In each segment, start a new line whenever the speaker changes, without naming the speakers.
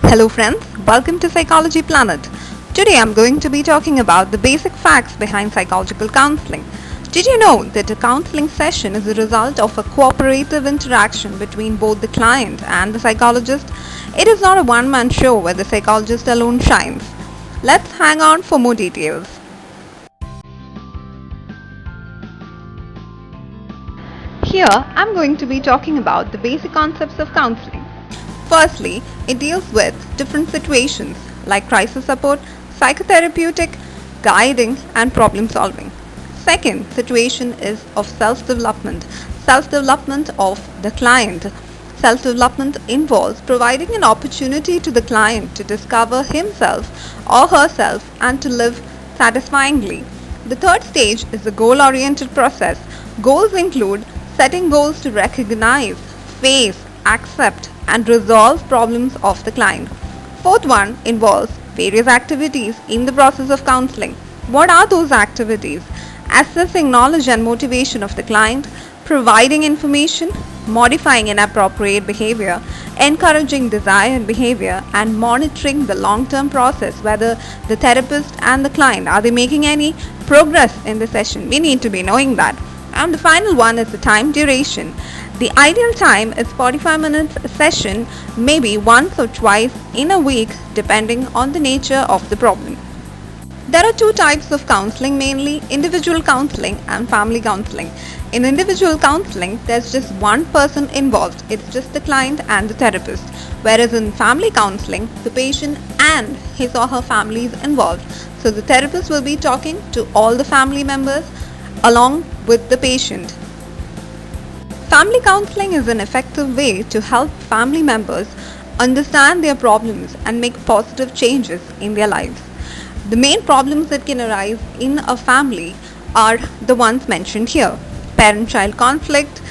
Hello friends, welcome to Psychology Planet. Today I'm going to be talking about the basic facts behind psychological counseling. Did you know that a counseling session is a result of a cooperative interaction between both the client and the psychologist? It is not a one-man show where the psychologist alone shines. Let's hang on for more details. Here I'm going to be talking about the basic concepts of counseling. Firstly, it deals with different situations like crisis support, psychotherapeutic, guiding, and problem solving. Second situation is of self-development of the client. Self-development involves providing an opportunity to the client to discover himself or herself and to live satisfyingly. The third stage is the goal-oriented process. Goals include setting goals to recognize, face, accept, and resolve problems of the client. Fourth one involves various activities in the process of counseling. What are those activities? Assessing knowledge and motivation of the client, providing information, modifying inappropriate behavior, encouraging desired behavior, and monitoring the long-term process, whether the therapist and the client are they making any progress in the session. We need to be knowing that. And the final one is the time duration. The ideal time is 45 minutes a session, maybe once or twice in a week depending on the nature of the problem. There are two types of counseling mainly, individual counseling and family counseling. In individual counseling, there's just one person involved, it's just the client and the therapist. Whereas in family counseling, the patient and his or her family is involved. So the therapist will be talking to all the family members along with the patient. Family counseling is an effective way to help family members understand their problems and make positive changes in their lives. The main problems that can arise in a family are the ones mentioned here. Parent-child conflict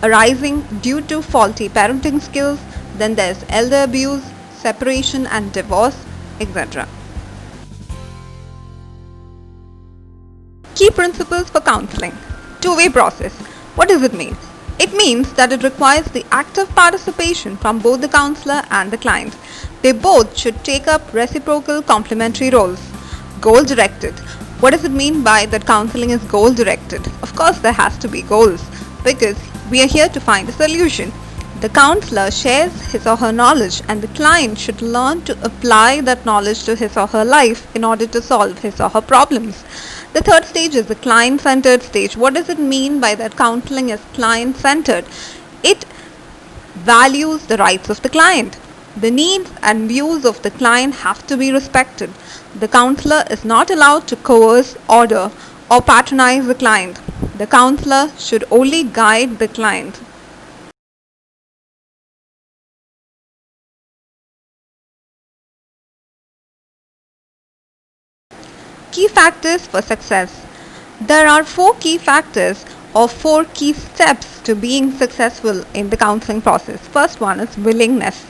arising due to faulty parenting skills, then there's elder abuse, separation and divorce, etc. Key principles for counseling. Two-way process. What does it mean? It means that it requires the active participation from both the counselor and the client. They both should take up reciprocal complementary roles. Goal-directed. What does it mean by that counseling is goal-directed? Of course, there has to be goals because we are here to find a solution. The counselor shares his or her knowledge and the client should learn to apply that knowledge to his or her life in order to solve his or her problems. The third stage is the client-centered stage. What does it mean by that counseling is client-centered? It values the rights of the client. The needs and views of the client have to be respected. The counselor is not allowed to coerce, order, or patronize the client. The counselor should only guide the client. Key factors for success. There are 4 key factors or 4 key steps to being successful in the counseling process. First one is willingness.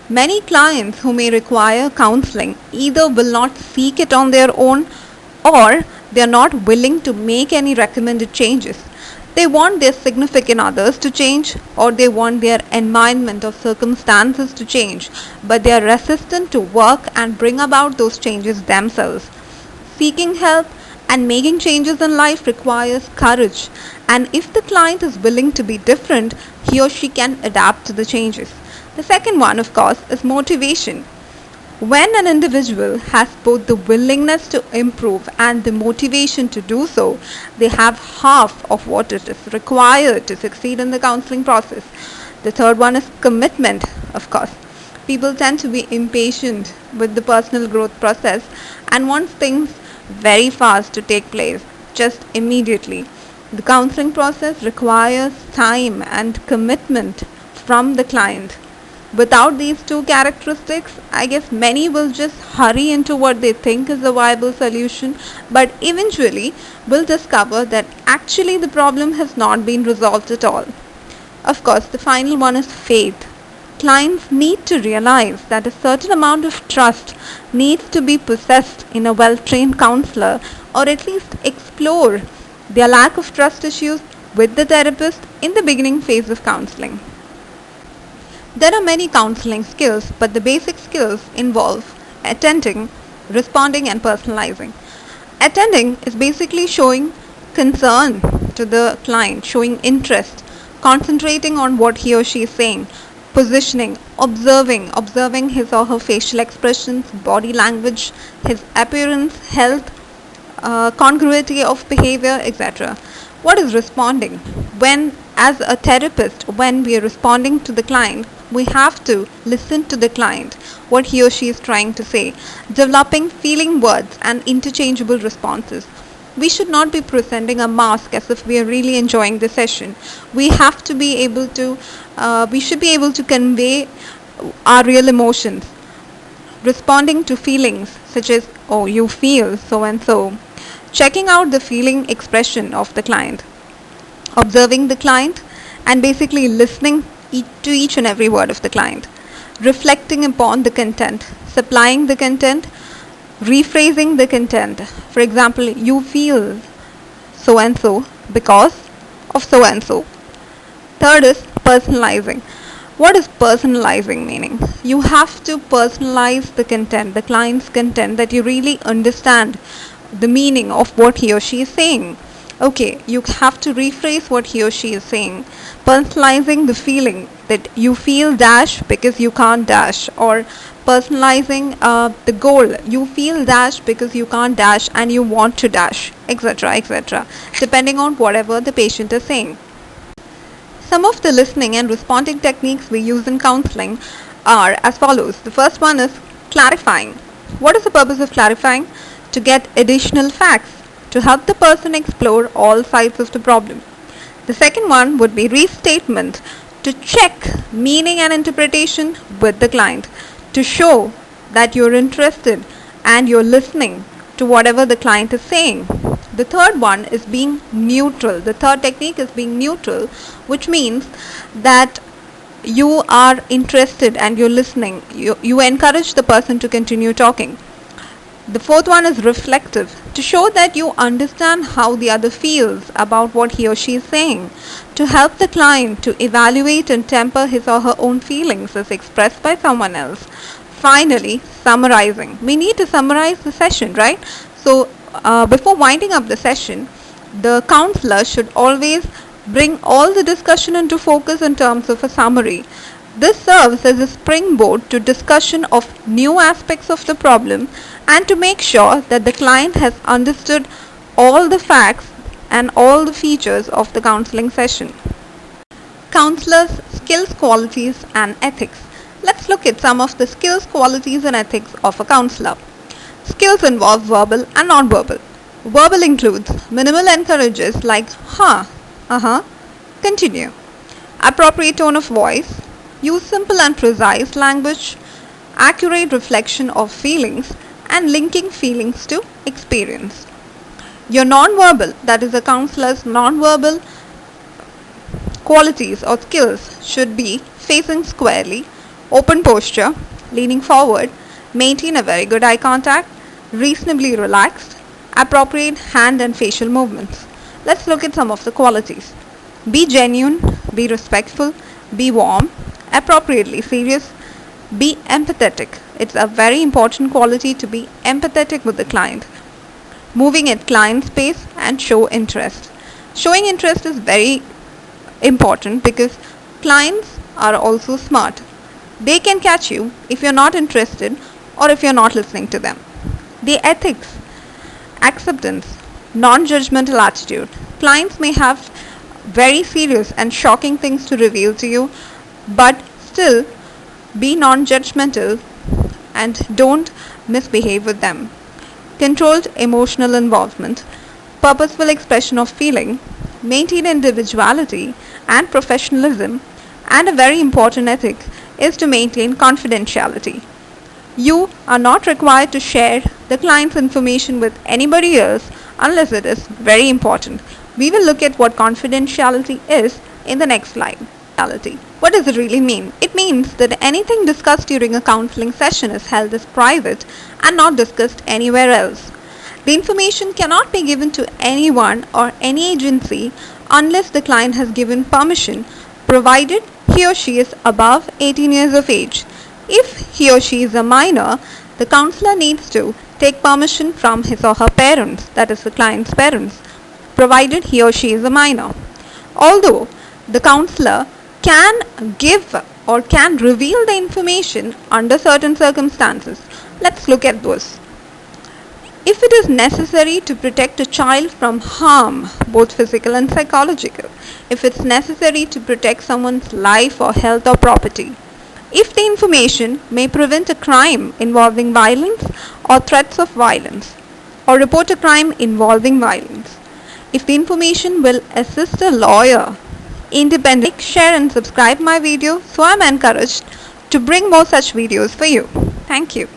Many clients who may require counseling either will not seek it on their own or they are not willing to make any recommended changes. They want their significant others to change or they want their environment or circumstances to change, but they are resistant to work and bring about those changes themselves. Seeking help and making changes in life requires courage, and if the client is willing to be different, he or she can adapt to the changes. The second one, of course, is motivation. When an individual has both the willingness to improve and the motivation to do so, they have half of what it is required to succeed in the counseling process. The third one is commitment, of course. People tend to be impatient with the personal growth process and want things very fast to take place, just immediately. The counseling process requires time and commitment from the client. Without these 2 characteristics, I guess many will just hurry into what they think is a viable solution, but eventually will discover that actually the problem has not been resolved at all. Of course, the final one is faith. Clients need to realize that a certain amount of trust needs to be possessed in a well-trained counselor, or at least explore their lack of trust issues with the therapist in the beginning phase of counseling. There are many counseling skills, but the basic skills involve attending, responding, and personalizing. Attending is basically showing concern to the client, showing interest, concentrating on what he or she is saying, positioning, observing his or her facial expressions, body language, his appearance, health, congruity of behavior, etc. What is responding? When, as a therapist, when we are responding to the client, we have to listen to the client, what he or she is trying to say, developing feeling words and interchangeable responses. We should not be presenting a mask as if we are really enjoying the session. We have to be able to, we should be able to convey our real emotions, responding to feelings such as, oh, you feel so and so, checking out the feeling expression of the client, observing the client, and basically listening to each and every word of the client, reflecting upon the content, supplying the content, rephrasing the content. For example, you feel so and so because of so and so. Third is personalizing. What is personalizing meaning? You have to personalize the content, the client's content, that you really understand the meaning of what he or she is saying. Okay, you have to rephrase what he or she is saying, personalizing the feeling that you feel dash because you can't dash, or personalizing the goal, you feel dash because you can't dash and you want to dash, etc., depending on whatever the patient is saying. Some of the listening and responding techniques we use in counseling are as follows. The first one is clarifying. What is the purpose of clarifying? To get additional facts, to help the person explore all sides of the problem. The second one would be restatement, to check meaning and interpretation with the client, to show that you're interested and you're listening to whatever the client is saying. The third one is being neutral. The third technique is being neutral, which means that you are interested and you're listening. You encourage the person to continue talking. The fourth one is reflective, to show that you understand how the other feels about what he or she is saying, to help the client to evaluate and temper his or her own feelings as expressed by someone else. Finally, summarizing. We need to summarize the session, right? So, before winding up the session, the counselor should always bring all the discussion into focus in terms of a summary. This serves as a springboard to discussion of new aspects of the problem and to make sure that the client has understood all the facts and all the features of the counseling session. Counselors' skills, qualities and ethics. Let's look at some of the skills, qualities and ethics of a counselor. Skills involve verbal and non-verbal. Verbal includes minimal encourages like continue, appropriate tone of voice, use simple and precise language, accurate reflection of feelings, and linking feelings to experience. Your non-verbal, that is a counselor's non-verbal qualities or skills, should be facing squarely, open posture, leaning forward, maintain a very good eye contact, reasonably relaxed, appropriate hand and facial movements. Let's look at some of the qualities. Be genuine, be respectful, be warm, appropriately serious, be empathetic. It's a very important quality to be empathetic with the client. Moving at client's pace and show interest. Showing interest is very important because clients are also smart. They can catch you if you're not interested or if you're not listening to them. The ethics, acceptance, non-judgmental attitude. Clients may have very serious and shocking things to reveal to you, but still be non-judgmental and don't misbehave with them. Controlled emotional involvement, purposeful expression of feeling, maintain individuality and professionalism, and a very important ethic is to maintain confidentiality. You are not required to share the client's information with anybody else unless it is very important. We will look at what confidentiality is in the next slide. What does it really mean? It means that anything discussed during a counseling session is held as private and not discussed anywhere else. The information cannot be given to anyone or any agency unless the client has given permission, provided he or she is above 18 years of age. If he or she is a minor, the counselor needs to take permission from his or her parents, that is the client's parents, provided he or she is a minor. Although the counselor can give or can reveal the information under certain circumstances. Let's look at those. If it is necessary to protect a child from harm, both physical and psychological, if it's necessary to protect someone's life or health or property, if the information may prevent a crime involving violence or threats of violence, or report a crime involving violence, if the information will assist a lawyer independently. Like, share and subscribe my video so I'm encouraged to bring more such videos for you. Thank you.